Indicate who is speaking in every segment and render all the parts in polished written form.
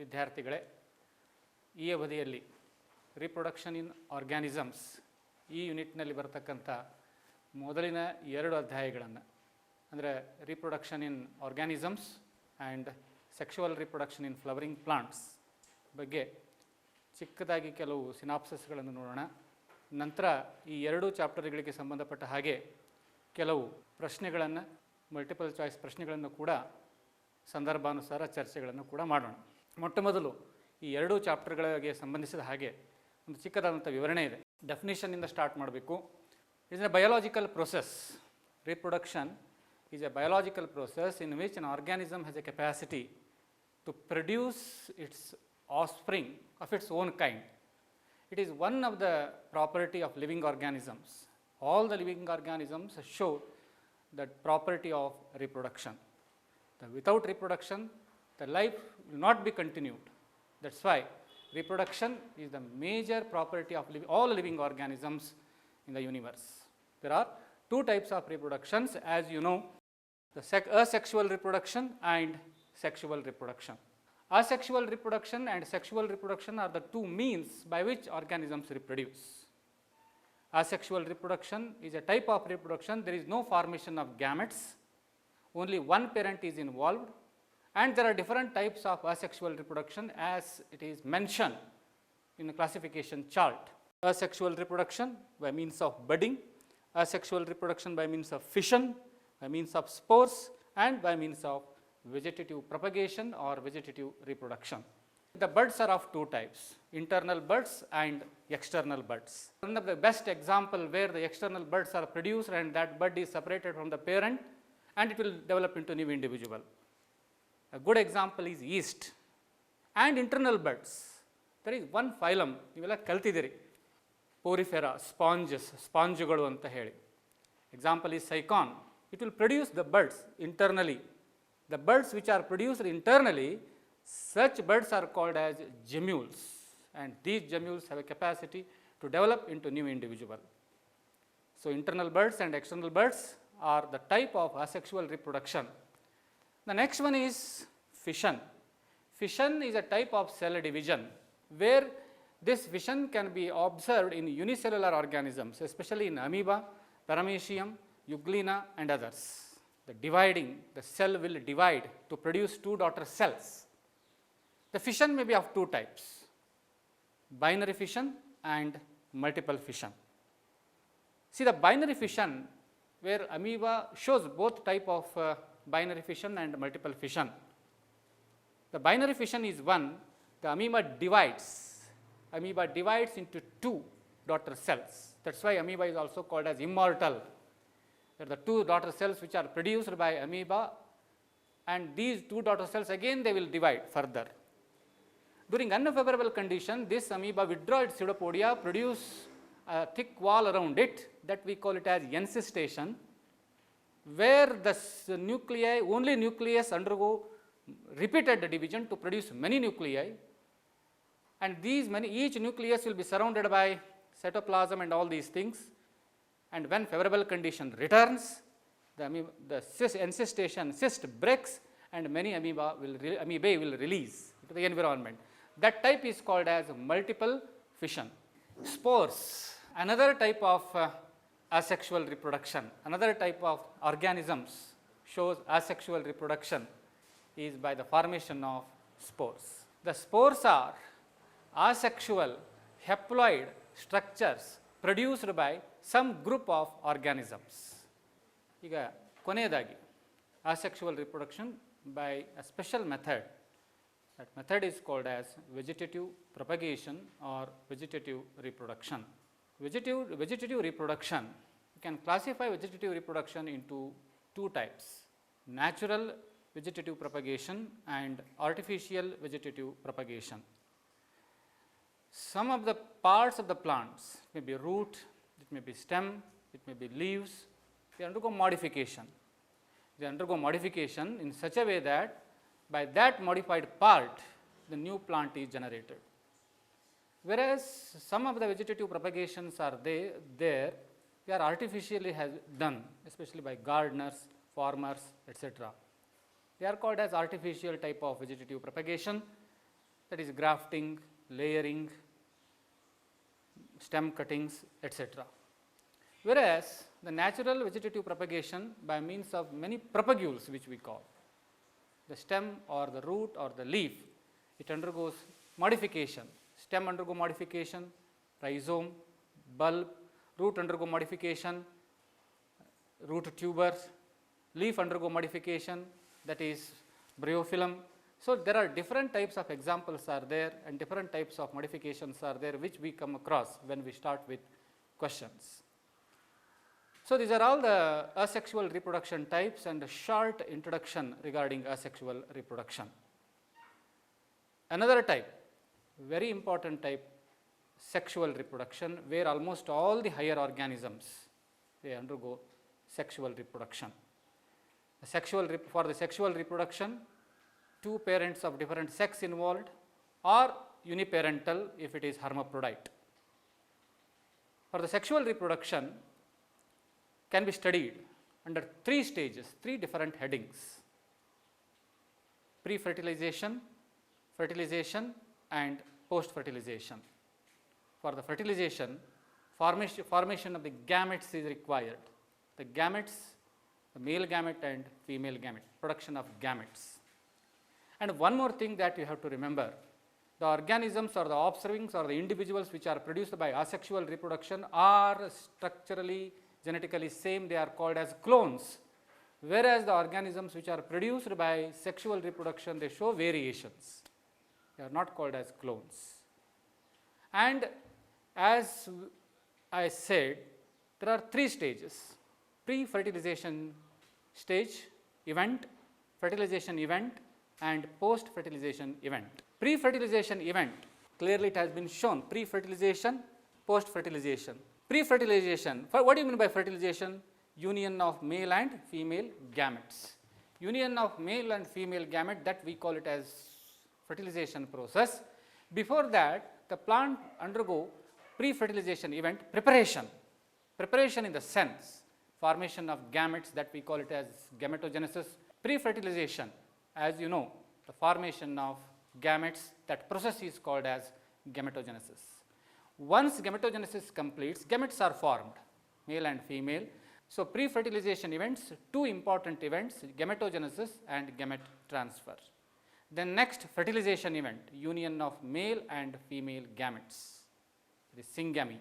Speaker 1: ವಿದ್ಯಾರ್ಥಿಗಳೇ, ಈ ಅವಧಿಯಲ್ಲಿ ರಿಪ್ರೊಡಕ್ಷನ್ ಇನ್ ಆರ್ಗ್ಯಾನಿಸಮ್ಸ್ ಈ ಯೂನಿಟ್ನಲ್ಲಿ ಬರತಕ್ಕಂಥ ಮೊದಲಿನ 2 ಅಧ್ಯಾಯಗಳನ್ನು ಅಂದರೆ reproduction in organisms and sexual reproduction in flowering plants ಬಗ್ಗೆ ಚಿಕ್ಕದಾಗಿ ಕೆಲವು ಸಿನಾಪ್ಸಸ್ಗಳನ್ನು ನೋಡೋಣ. ನಂತರ ಈ 2 ಚಾಪ್ಟರ್ಗಳಿಗೆ ಸಂಬಂಧಪಟ್ಟ ಹಾಗೆ ಕೆಲವು ಪ್ರಶ್ನೆಗಳನ್ನು, ಮಲ್ಟಿಪಲ್ ಚಾಯ್ಸ್ ಪ್ರಶ್ನೆಗಳನ್ನು ಕೂಡ ಸಂದರ್ಭಾನುಸಾರ ಚರ್ಚೆಗಳನ್ನು ಕೂಡ ಮಾಡೋಣ. ಮೊಟ್ಟ ಮೊದಲು ಈ 2 ಚಾಪ್ಟರ್ಗಳಿಗೆ ಸಂಬಂಧಿಸಿದ ಹಾಗೆ ಒಂದು ಚಿಕ್ಕದಾದಂಥ ವಿವರಣೆ ಇದೆ. ಡೆಫಿನಿಷನ್ನಿಂದ ಸ್ಟಾರ್ಟ್ ಮಾಡಬೇಕು. It's A biological process. Reproduction is A biological process in which an organism has a capacity to produce its offspring of its own kind. It is one of the property of living organisms. All the living organisms show that property of reproduction. Without reproduction, the life will not be continued. That's why reproduction is the major property of all living organisms in the universe. There are 2 types of reproductions, as you know, the asexual reproduction and sexual reproduction. Asexual reproduction and sexual reproduction are the 2 means by which organisms reproduce. Asexual reproduction is a type of reproduction. There is no formation of gametes. Only one parent is involved, and there are different types of asexual reproduction as it is mentioned in the classification chart. Asexual reproduction by means of budding, asexual reproduction by means of fission, by means of spores, and by means of vegetative propagation or vegetative reproduction. The buds are of 2 types, internal buds and external buds. One of the best example where the external buds are produced and that bud is separated from the parent and it will develop into new individual. A good example is yeast. And internal buds. There is one phylum, ನೀವೆಲ್ಲ ಕಲ್ತಿದ್ದೀರಿ, porifera, ಸ್ಪಾಂಜುಗಳು ಅಂತ ಹೇಳಿ. Example is cycon. It will produce the buds internally. The buds which are produced internally, such buds are called as gemmules, and these gemmules have a capacity to develop into new individual. So internal buds and external buds are the type of asexual reproduction. The next one is fission. Fission is a type of cell division where this fission can be observed in unicellular organisms, especially in amoeba, paramecium, euglena and others. The cell will divide to produce 2 daughter cells. The fission may be of 2 types, binary fission and multiple fission. See, the binary fission where amoeba shows both type of binary fission and multiple fission. The binary fission is one, the amoeba divides into 2 daughter cells. That's why amoeba is also called as immortal. There are the 2 daughter cells which are produced by amoeba, and these 2 daughter cells again they will divide further. During unfavorable condition, this amoeba withdraw its pseudopodia, produce a thick wall around it that we call it as encystation, where the nuclei, only nucleus undergo repeated division to produce many nuclei, and each nucleus will be surrounded by cytoplasm and all these things. And when favorable condition returns, the encystation cyst breaks and many amoebae will release to the environment. That type is called as multiple fission. Spores, another type of asexual reproduction, another type of organisms shows asexual reproduction is by the formation of spores. The spores are asexual haploid structures produced by some group of organisms. ಈಗ ಕೊನೆಯದಾಗಿ asexual reproduction by a special method. That method is called as vegetative propagation or vegetative reproduction. Vegetative reproduction, you can classify vegetative reproduction into 2 types, natural vegetative propagation and artificial vegetative propagation. Some of the parts of the plants, may be root, it may be stem, it may be leaves, they undergo modification. They undergo modification in such a way that by that modified part, the new plant is generated. Whereas some of the vegetative propagations are they are artificially done, especially by gardeners, farmers, etc. They are called as artificial type of vegetative propagation. that is grafting, layering, stem cuttings, etc. Whereas the natural vegetative propagation by means of many propagules, which we call the stem or the root or the leaf, it undergoes modification. Stem undergo modification, rhizome, bulb, root undergo modification, root tubers, leaf undergo modification, that is bryophyllum. So there are different types of examples are there and different types of modifications are there which we come across when we start with questions. So these are all the asexual reproduction types and a short introduction regarding asexual reproduction. Another type, very important type, sexual reproduction, where almost all the higher organisms, they undergo sexual reproduction. For the sexual reproduction, two parents of different sex involved or uniparental if it is hermaphrodite. For the sexual reproduction can be studied under three stages, three different headings: pre-fertilization, fertilization and post-fertilization. For the fertilization, formation of the gametes is required. The gametes, the male gamete and female gamete, production of gametes. And one more thing that you have to remember, the organisms or the offsprings or the individuals which are produced by asexual reproduction are structurally, genetically same, they are called as clones, whereas the organisms which are produced by sexual reproduction, they show variations, they are not called as clones. And as I said, there are three stages: pre-fertilization stage event, fertilization event and post-fertilization event. Pre-fertilization event, clearly it has been shown, pre-fertilization, post-fertilization. Pre-fertilization, what do you mean by fertilization? Union of male and female gametes. Union of male and female gamete, that we call it as fertilization process. Before that, the plant undergo pre-fertilization event preparation. Preparation in the sense, formation of gametes, that we call it as gametogenesis. Pre-fertilization, as you know, the formation of gametes, that process is called as gametogenesis. Once gametogenesis completes, gametes are formed, male and female. So pre-fertilization events, two important events, gametogenesis and gamete transfer. Then next, fertilization event, union of male and female gametes, the syngamy.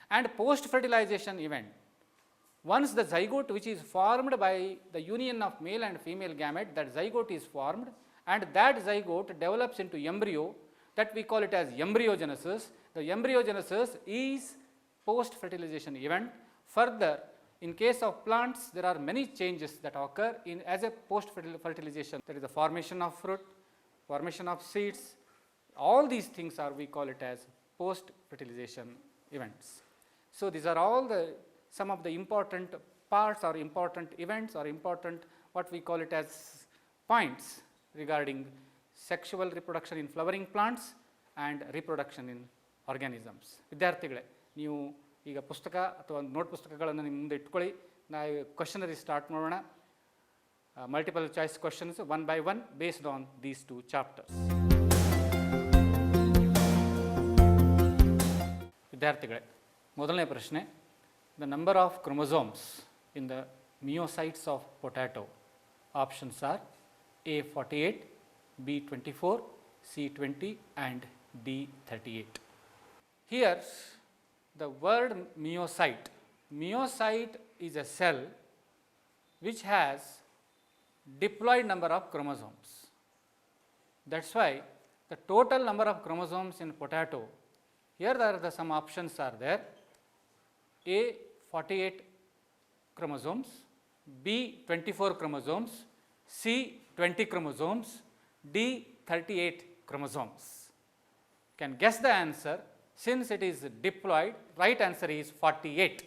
Speaker 1: And post-fertilization event, once the zygote which is formed by the union of male and female gamete, that zygote is formed and that zygote develops into embryo, that we call it as embryogenesis. The embryogenesis is post-fertilization event. Further, in case of plants, there are many changes that occur in as a post-fertilization. There is the formation of fruit, formation of seeds. All these things are, we call it as post-fertilization events. So these are all some of the important parts or important events or important, what we call it as points regarding sexual reproduction in flowering plants and reproduction in organisms. ವಿದ್ಯಾರ್ಥಿಗಳೇ, ನೀವು ಈಗ ಪುಸ್ತಕ ಅಥವಾ note ಪುಸ್ತಕಗಳನ್ನು ನಿಮ್ಮ ಮುಂದೆ ಇಟ್ಕೊಳ್ಳಿ. ನಾವು ಕ್ವಶನರಿ ಸ್ಟಾರ್ಟ್ ಮಾಡೋಣ. Multiple choice questions one by one based on these two chapters. ವಿದ್ಯಾರ್ಥಿಗಳೇ, ಮೊದಲನೇ ಪ್ರಶ್ನೆ, the number of chromosomes in the myocytes of potato. Options are A48, B24, C20 and D38. Here the word myocyte, myocyte is a cell which has diploid number of chromosomes. That's why the total number of chromosomes in potato, here there are some options are there: A 48 chromosomes, B 24 chromosomes, C 20 chromosomes, D 38 chromosomes. Can guess the answer. Since it is diploid, right answer is 48.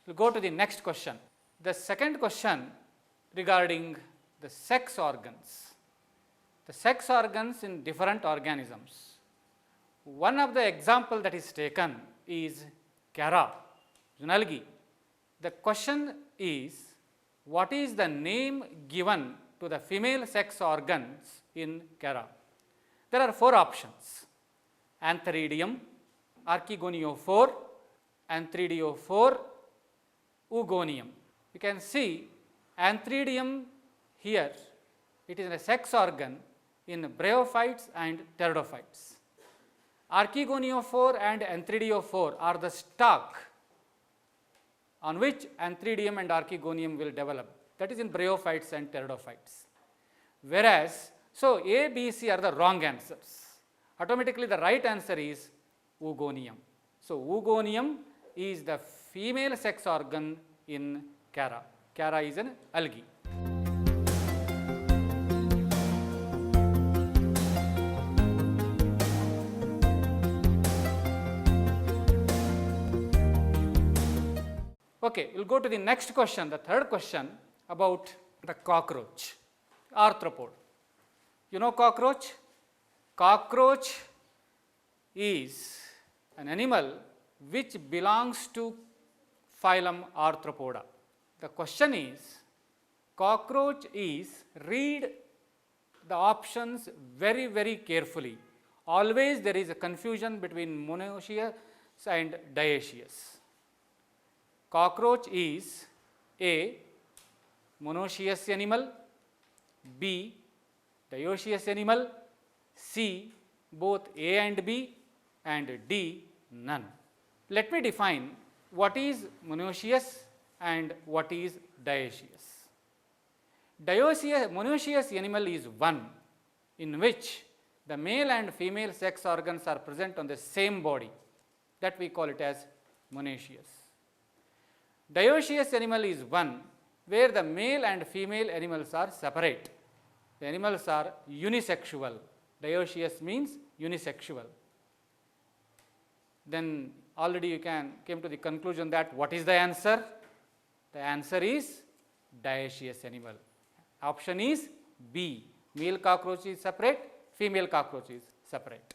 Speaker 1: We'll go to the next question. The second question regarding the sex organs. The sex organs in different organisms. One of the example that is taken is Cara, an algae. The question is, what is the name given to the female sex organs in Cara? There are 4 options: Antheridium, Archegoniophore, Anthridiophore, Oogonium. You can see Antheridium here, it is a sex organ in bryophytes and pteridophytes. Archegoniophore and Anthridiophore are the stalk on which Antheridium and Archegonium will develop, that is in bryophytes and pteridophytes. Whereas, so A, B, C are the wrong answers. Automatically the right answer is Oogonium. So Oogonium is the female sex organ in Cara. Cara is an algae. Okay, we'll go to the next question, the third question about the cockroach, arthropod. You know cockroach? Cockroach is an animal which belongs to phylum Arthropoda. The question is, cockroach is, read the options very, very carefully. Always there is a confusion between monoecious and dioecious. Cockroach is A, monoecious animal, B, dioecious animal, C, both A and B, and D, none. Let me define what is monoecious and what is dioecious. Monoecious animal is one in which the male and female sex organs are present on the same body, that we call it as monoecious. Dioecious animal is one where the male and female animals are separate. The animals are unisexual. Dioecious means unisexual. Then already you came to the conclusion that what is the answer? The answer is dioecious animal. Option is B. Male cockroach is separate, female cockroach is separate.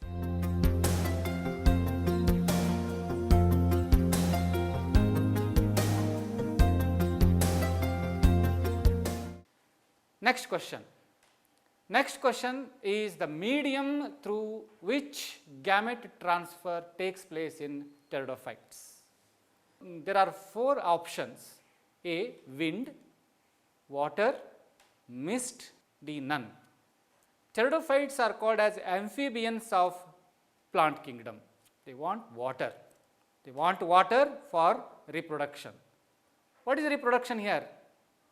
Speaker 1: Next question. Next question is the medium through which gamete transfer takes place in pteridophytes. There are 4 options: A, wind, water, mist, D, none. Pteridophytes are called as amphibians of plant kingdom. They want water. They want water for reproduction. What is reproduction here?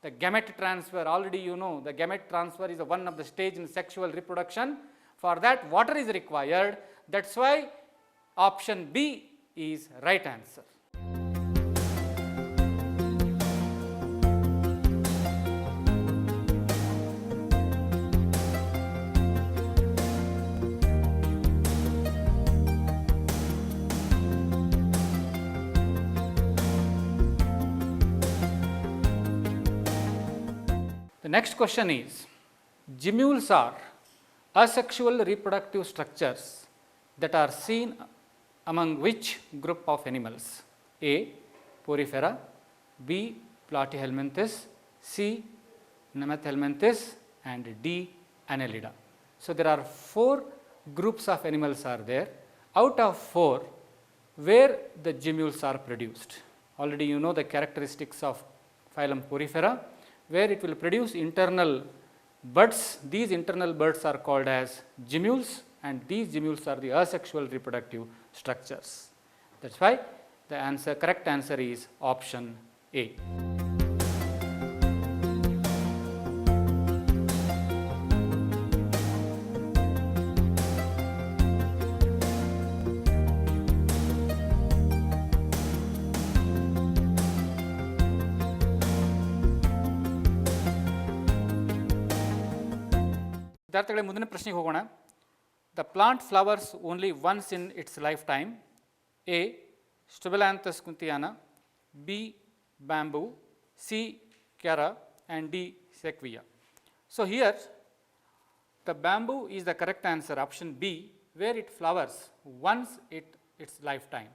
Speaker 1: The gamete transfer, already you know the gamete transfer is one of the stage in sexual reproduction. For that water is required. That's why option B is right answer. The next question is, gemmules are asexual reproductive structures that are seen among which group of animals? A, Porifera, B, Platyhelminthes, C, Nemathelminthes, and D, Annelida. So there are 4 groups of animals are there. Out of 4, where the gemmules are produced. Already you know the characteristics of phylum Porifera, where it will produce internal buds. These internal buds are called as gemmules, and these gemmules are the asexual reproductive structures. That's why the correct answer is option A. ವಿದ್ಯಾರ್ಥಿಗಳೇ, ಮುಂದಿನ ಪ್ರಶ್ನೆಗೆ ಹೋಗೋಣ. The plant flowers only once in its life time. A, Strobilanthes kunthiana, B, bamboo, C, cara, and D, sequoia. So here the bamboo is the correct answer, option B, where it flowers once its lifetime.